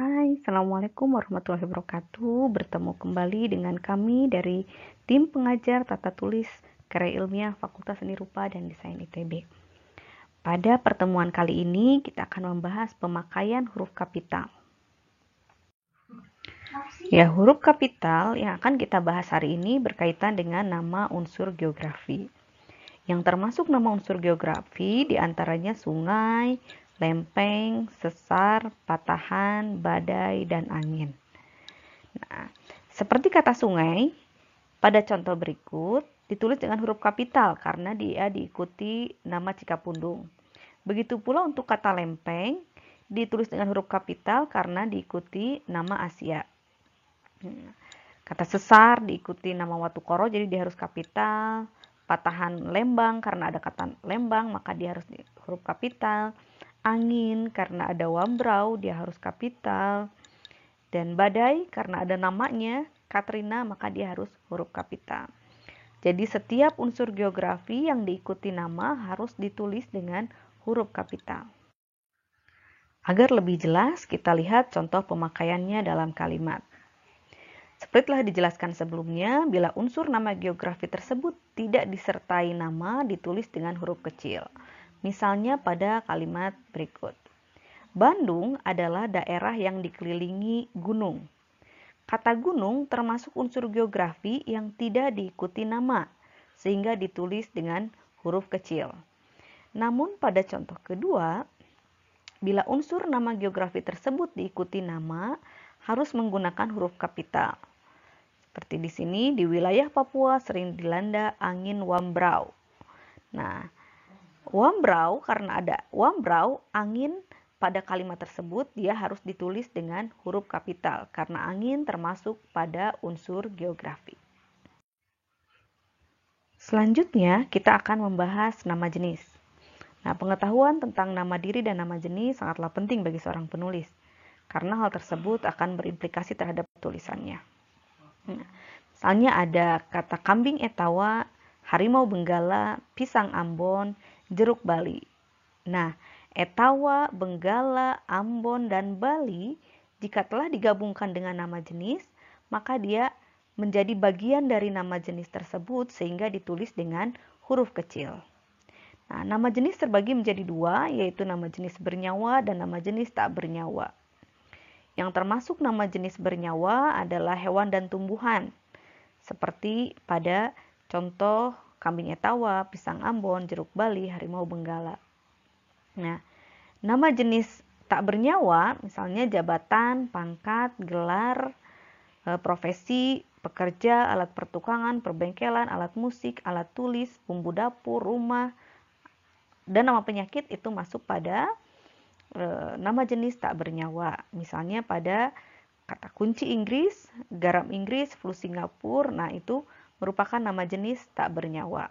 Hai, Assalamualaikum warahmatullahi wabarakatuh. Bertemu kembali dengan kami dari tim pengajar tata tulis karya ilmiah Fakultas Seni Rupa dan Desain ITB. Pada pertemuan kali ini kita akan membahas pemakaian huruf kapital. Ya, huruf kapital yang akan kita bahas hari ini berkaitan dengan nama unsur geografi. Yang termasuk nama unsur geografi diantaranya sungai, lempeng, sesar, patahan, badai, dan angin. Nah, seperti kata sungai, pada contoh berikut ditulis dengan huruf kapital karena dia diikuti nama Cikapundung. Begitu pula untuk kata lempeng, ditulis dengan huruf kapital karena diikuti nama Asia. Kata sesar diikuti nama Watukoro, jadi dia harus kapital. Patahan Lembang karena ada kata Lembang, maka dia harus huruf kapital. Angin karena ada Wambrau, dia harus kapital. Dan badai karena ada namanya Katrina, maka dia harus huruf kapital. Jadi setiap unsur geografi yang diikuti nama harus ditulis dengan huruf kapital. Agar lebih jelas, kita lihat contoh pemakaiannya dalam kalimat. Seperti telah dijelaskan sebelumnya, bila unsur nama geografi tersebut tidak disertai nama, ditulis dengan huruf kecil. Misalnya pada kalimat berikut. Bandung adalah daerah yang dikelilingi gunung. Kata gunung termasuk unsur geografi yang tidak diikuti nama, sehingga ditulis dengan huruf kecil. Namun pada contoh kedua, bila unsur nama geografi tersebut diikuti nama, harus menggunakan huruf kapital. Seperti di sini, di wilayah Papua sering dilanda angin Wambrau. Nah, Wambrau, karena ada Wambrau, angin pada kalimat tersebut dia harus ditulis dengan huruf kapital karena angin termasuk pada unsur geografi. Selanjutnya, kita akan membahas nama jenis. Nah, pengetahuan tentang nama diri dan nama jenis sangatlah penting bagi seorang penulis karena hal tersebut akan berimplikasi terhadap tulisannya. Misalnya ada kata kambing Etawa, harimau Benggala, pisang Ambon, jeruk Bali. Nah, Etawa, Benggala, Ambon, dan Bali jika telah digabungkan dengan nama jenis, maka dia menjadi bagian dari nama jenis tersebut sehingga ditulis dengan huruf kecil. Nah, nama jenis terbagi menjadi dua, yaitu nama jenis bernyawa dan nama jenis tak bernyawa. Yang termasuk nama jenis bernyawa adalah hewan dan tumbuhan, seperti pada contoh kambing Etawa, pisang Ambon, jeruk Bali, harimau Benggala. Nah, nama jenis tak bernyawa misalnya jabatan, pangkat, gelar, profesi, pekerja, alat pertukangan, perbengkelan, alat musik, alat tulis, bumbu dapur, rumah, dan nama penyakit itu masuk pada nama jenis tak bernyawa. Misalnya pada kata kunci Inggris, garam Inggris, flu Singapura, nah itu merupakan nama jenis tak bernyawa.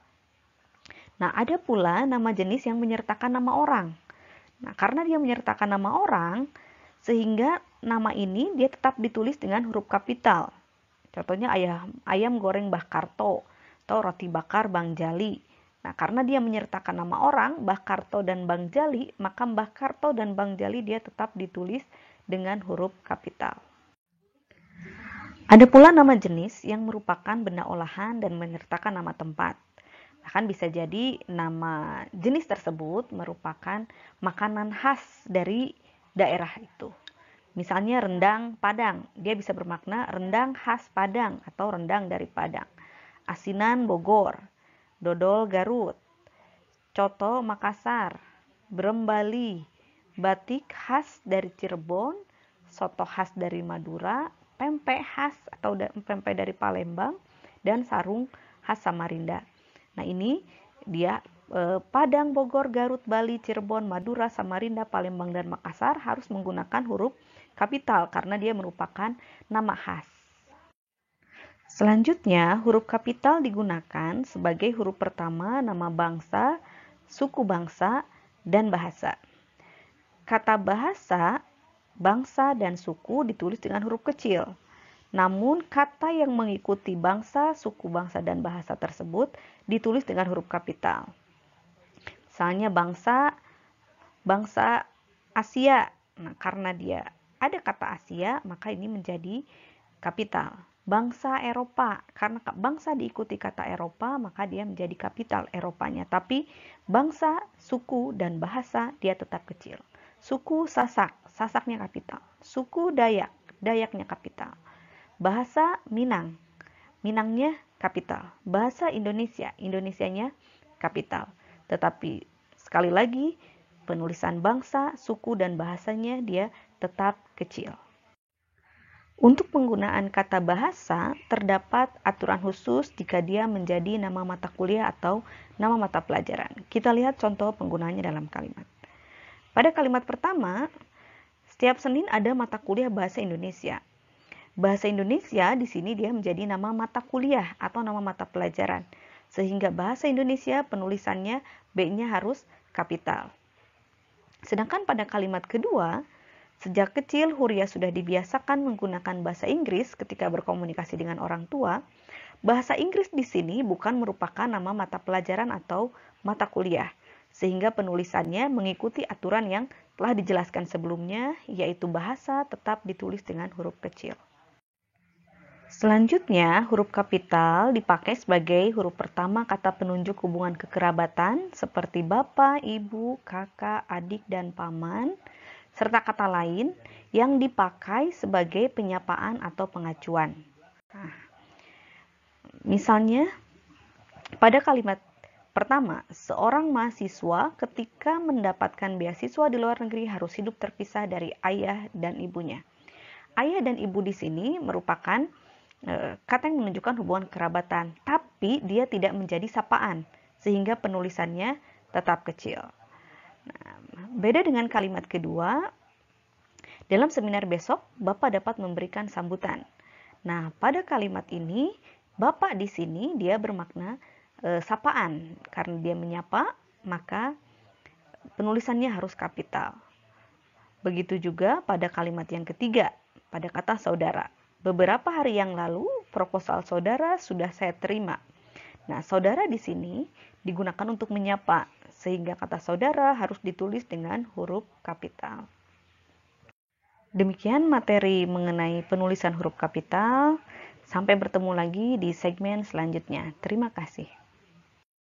Nah, ada pula nama jenis yang menyertakan nama orang. Nah, karena dia menyertakan nama orang, sehingga nama ini dia tetap ditulis dengan huruf kapital. Contohnya ayam goreng Mbah Karto atau roti bakar Bang Jali. Nah, karena dia menyertakan nama orang, Mbah Karto dan Bang Jali, maka Mbah Karto dan Bang Jali dia tetap ditulis dengan huruf kapital. Ada pula nama jenis yang merupakan benda olahan dan menyertakan nama tempat. Bahkan bisa jadi nama jenis tersebut merupakan makanan khas dari daerah itu. Misalnya rendang Padang, dia bisa bermakna rendang khas Padang atau rendang dari Padang. Asinan Bogor, dodol Garut, coto Makassar, brem Bali, batik khas dari Cirebon, soto khas dari Madura, pempek khas atau pempek dari Palembang, dan sarung khas Samarinda. Nah, ini dia Padang, Bogor, Garut, Bali, Cirebon, Madura, Samarinda, Palembang, dan Makassar harus menggunakan huruf kapital karena dia merupakan nama khas. Selanjutnya, huruf kapital digunakan sebagai huruf pertama nama bangsa, suku bangsa, dan bahasa. Kata bahasa, bangsa, dan suku ditulis dengan huruf kecil. Namun, kata yang mengikuti bangsa, suku bangsa, dan bahasa tersebut ditulis dengan huruf kapital. Misalnya bangsa Asia. Nah, karena dia ada kata Asia, maka ini menjadi kapital. Bangsa Eropa, karena bangsa diikuti kata Eropa, maka dia menjadi kapital Eropanya. Tapi bangsa, suku, dan bahasa dia tetap kecil. Suku Sasak, Sasaknya kapital. Suku Dayak, Dayaknya kapital. Bahasa Minang, Minangnya kapital. Bahasa Indonesia, Indonesianya kapital. Tetapi sekali lagi, penulisan bangsa, suku, dan bahasanya dia tetap kecil. Untuk penggunaan kata bahasa, terdapat aturan khusus jika dia menjadi nama mata kuliah atau nama mata pelajaran. Kita lihat contoh penggunaannya dalam kalimat. Pada kalimat pertama, setiap Senin ada mata kuliah bahasa Indonesia. Bahasa Indonesia di sini dia menjadi nama mata kuliah atau nama mata pelajaran. Sehingga bahasa Indonesia penulisannya B-nya harus kapital. Sedangkan pada kalimat kedua, sejak kecil Huria sudah dibiasakan menggunakan bahasa Inggris ketika berkomunikasi dengan orang tua. Bahasa Inggris di sini bukan merupakan nama mata pelajaran atau mata kuliah, sehingga penulisannya mengikuti aturan yang telah dijelaskan sebelumnya, yaitu bahasa tetap ditulis dengan huruf kecil. Selanjutnya, huruf kapital dipakai sebagai huruf pertama kata penunjuk hubungan kekerabatan seperti bapak, ibu, kakak, adik, dan paman, serta kata lain yang dipakai sebagai penyapaan atau pengacuan. Nah, misalnya, pada kalimat pertama, seorang mahasiswa ketika mendapatkan beasiswa di luar negeri harus hidup terpisah dari ayah dan ibunya. Ayah dan ibu di sini merupakan kata yang menunjukkan hubungan kerabatan, tapi dia tidak menjadi sapaan, sehingga penulisannya tetap kecil. Nah, beda dengan kalimat kedua, dalam seminar besok, Bapak dapat memberikan sambutan. Nah, pada kalimat ini, Bapak di sini dia bermakna sapaan. Karena dia menyapa, maka penulisannya harus kapital. Begitu juga pada kalimat yang ketiga, pada kata saudara. Beberapa hari yang lalu, proposal saudara sudah saya terima. Nah, saudara di sini digunakan untuk menyapa, sehingga kata saudara harus ditulis dengan huruf kapital. Demikian materi mengenai penulisan huruf kapital. Sampai bertemu lagi di segmen selanjutnya. Terima kasih.